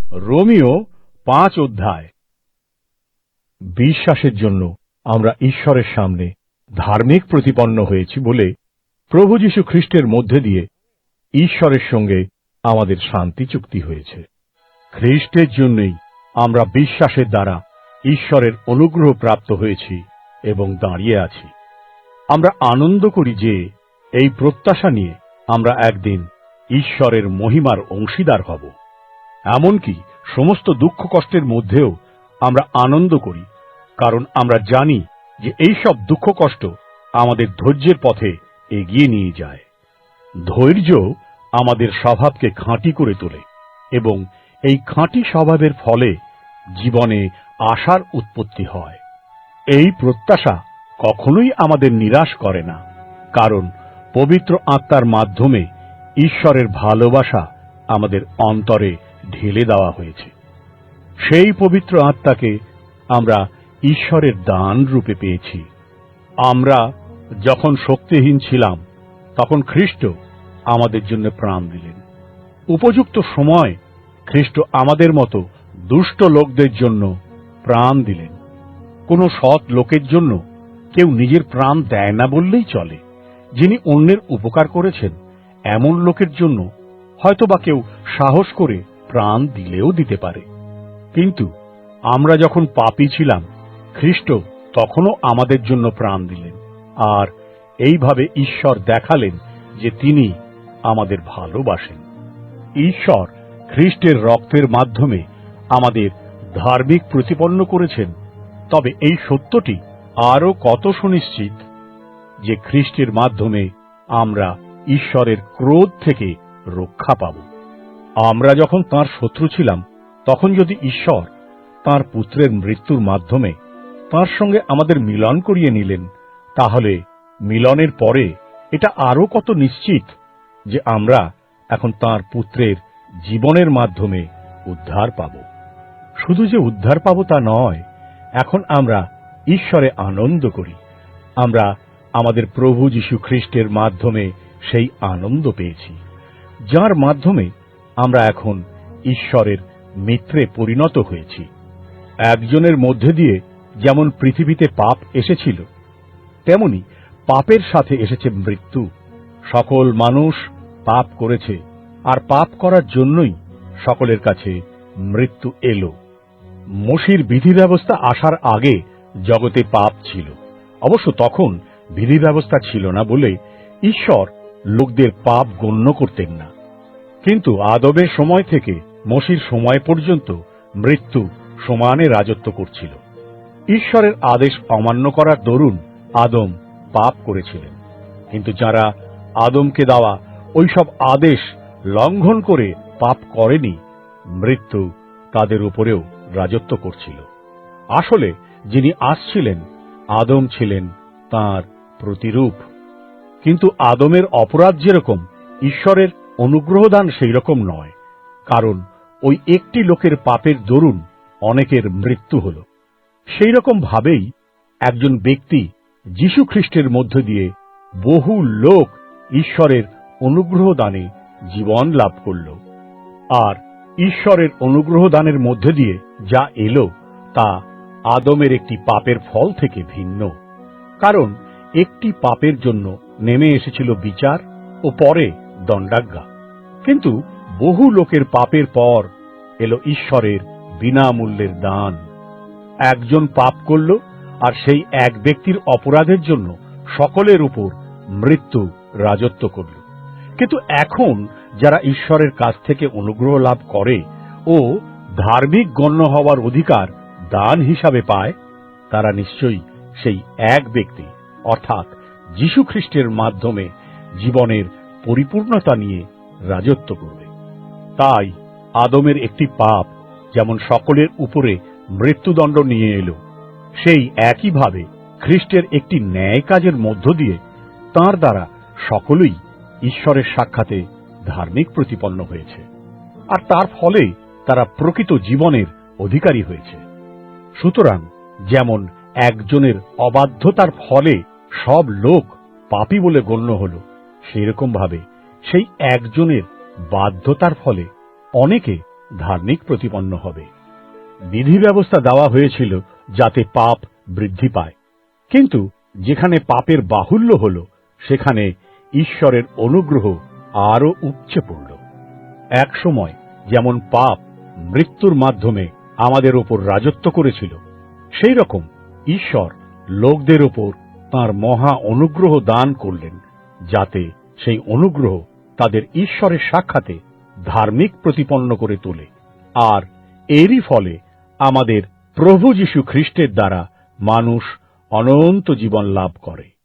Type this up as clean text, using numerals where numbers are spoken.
রোমীয় 5 অধ্যায়। বিশ্বাসের জন্য আমরা ঈশ্বরের সামনে ধার্মিক প্রতিপন্ন হয়েছি বলে প্রভু যীশু খ্রিস্টের মধ্যে দিয়ে ঈশ্বরের সঙ্গে আমাদের শান্তি চুক্তি হয়েছে। খ্রিস্টের জন্যই আমরা বিশ্বাসের দ্বারা ঈশ্বরের অনুগ্রহ প্রাপ্ত হয়েছি এবং দাঁড়িয়ে আছি। আমরা আনন্দ করি যে এই প্রত্যাশা নিয়ে আমরা একদিন ঈশ্বরের মহিমার অংশীদার হব। এমনকি সমস্ত দুঃখ কষ্টের মধ্যেও আমরা আনন্দ করি, কারণ আমরা জানি যে এই সব দুঃখ কষ্ট আমাদের ধৈর্যের পথে এগিয়ে নিয়ে যায়। ধৈর্য আমাদের স্বভাবকে খাঁটি করে তোলে এবং এই খাঁটি স্বভাবের ফলে জীবনে আশার উৎপত্তি হয়। এই প্রত্যাশা কখনোই আমাদের নিরাশ করে না, কারণ পবিত্র আত্মার মাধ্যমে ঈশ্বরের ভালোবাসা আমাদের অন্তরে ঢেলে দেওয়া হয়েছে। সেই পবিত্র আত্মাকে আমরা ঈশ্বরের দান রূপে পেয়েছি। আমরা যখন শক্তিহীন ছিলাম তখন খ্রিস্ট আমাদের জন্য প্রাণ দিলেন। উপযুক্ত সময় খ্রিস্ট আমাদের মতো দুষ্ট লোকদের জন্য প্রাণ দিলেন। কোনো সৎ লোকের জন্য কেউ নিজের প্রাণ দেয় না বললেই চলে। যিনি অন্যের উপকার করেছেন এমন লোকের জন্য হয়তোবা কেউ সাহস করে প্রাণ দিলেও দিতে পারে। কিন্তু আমরা যখন পাপী ছিলাম, খ্রিস্ট তখনও আমাদের জন্য প্রাণ দিলেন, আর এইভাবে ঈশ্বর দেখালেন যে তিনি আমাদের ভালোবাসেন। ঈশ্বর খ্রিস্টের রক্তের মাধ্যমে আমাদের ধার্মিক প্রতিপন্ন করেছেন। তবে এই সত্যটি আরো কত সুনিশ্চিত যে খ্রিস্টের মাধ্যমে আমরা ঈশ্বরের ক্রোধ থেকে রক্ষা পাব। আমরা যখন তাঁর শত্রু ছিলাম তখন যদি ঈশ্বর তাঁর পুত্রের মৃত্যুর মাধ্যমে তাঁর সঙ্গে আমাদের মিলন করিয়ে নিলেন, তাহলে মিলনের পরে এটা আরো কত নিশ্চিত যে আমরা এখন তাঁর পুত্রের জীবনের মাধ্যমে উদ্ধার পাব। শুধু যে উদ্ধার পাব তা নয়, এখন আমরা ঈশ্বরে আনন্দ করি। আমরা আমাদের প্রভু যীশু খ্রিস্টের মাধ্যমে সেই আনন্দ পেয়েছি, যার মাধ্যমে আমরা এখন ঈশ্বরের মিত্রে পরিণত হয়েছি। একজনের মধ্যে দিয়ে যেমন পৃথিবীতে পাপ এসেছিল, তেমনি পাপের সাথে এসেছে মৃত্যু। সকল মানুষ পাপ করেছে, আর পাপ করার জন্যই সকলের কাছে মৃত্যু এলো। মোশির বিধি ব্যবস্থা আসার আগে জগতে পাপ ছিল। অবশ্য তখন বিধি ব্যবস্থা ছিল না বলে ঈশ্বর লোকদের পাপ গণ্য করতেন না। কিন্তু আদমের সময় থেকে মোশির সময় পর্যন্ত মৃত্যু সমানে রাজত্ব করছিল। ঈশ্বরের আদেশ অমান্য করার দরুন আদম পাপ করেছিলেন, কিন্তু যারা আদমকে দেওয়া ওইসব আদেশ লঙ্ঘন করে পাপ করেনি, মৃত্যু তাদের উপরেও রাজত্ব করছিল। আসলে যিনি আসছিলেন আদম ছিলেন তাঁর প্রতিরূপ। কিন্তু আদমের অপরাধ যেরকম, ঈশ্বরের অনুগ্রহদান সেই রকম নয়, কারণ ওই একটি লোকের পাপের দরুন অনেকের মৃত্যু হল। সেই রকম ভাবেই একজন ব্যক্তি যীশু খ্রিস্টের মধ্য দিয়ে বহু লোক ঈশ্বরের অনুগ্রহ দানে জীবন লাভ করল। আর ঈশ্বরের অনুগ্রহ দানের মধ্যে দিয়ে যা এলো তা আদমের একটি পাপের ফল থেকে ভিন্ন। কারণ একটি পাপের জন্য নেমে এসেছিল বিচার ও পরে দণ্ডাজ্ঞা, কিন্তু বহু লোকের পাপের পর এলো ঈশ্বরের বিনামূল্যের দান। একজন পাপ করল, আর সেই এক ব্যক্তির অপরাধের জন্য সকলের উপর মৃত্যু রাজত্ব করল। কিন্তু এখন যারা ঈশ্বরের কাছ থেকে অনুগ্রহ লাভ করে ও ধার্মিক গণ্য হওয়ার অধিকার দান হিসাবে পায়, তারা নিশ্চয়ই সেই এক ব্যক্তি অর্থাৎ যীশু খ্রিস্টের মাধ্যমে জীবনের পরিপূর্ণতা নিয়ে রাজত্ব করবে। তাই আদমের একটি পাপ যেমন সকলের উপরে মৃত্যুদণ্ড নিয়ে এলো, সেই একইভাবে খ্রিস্টের একটি ন্যায় কাজের মধ্য দিয়ে তাঁর দ্বারা সকলেই ঈশ্বরের সাক্ষাতে ধার্মিক প্রতিপন্ন হয়েছে, আর তার ফলে তারা প্রকৃত জীবনের অধিকারী হয়েছে। সুতরাং যেমন একজনের অবাধ্যতার ফলে সব লোক পাপী বলে গণ্য হল, সেই রকম ভাবে সেই একজনের বাধ্যতার ফলে অনেকে ধার্মিক প্রতিপন্ন হবে। বিধি ব্যবস্থা দেওয়া হয়েছিল যাতে পাপ বৃদ্ধি পায়, কিন্তু যেখানে পাপের বাহুল্য হল সেখানে ঈশ্বরের অনুগ্রহ আরো উপচে পড়ল। এক সময় যেমন পাপ মৃত্যুর মাধ্যমে আমাদের ওপর রাজত্ব করেছিল, সেই রকম ঈশ্বর লোকদের ওপর তাঁর মহা অনুগ্রহ দান করলেন, যাতে সেই অনুগ্রহ তাদের ঈশ্বরের সাক্ষাতে ধার্মিক প্রতিপন্ন করে তোলে, আর এরই ফলে আমাদের প্রভু যীশু খ্রিস্টের দ্বারা মানুষ অনন্ত জীবন লাভ করে।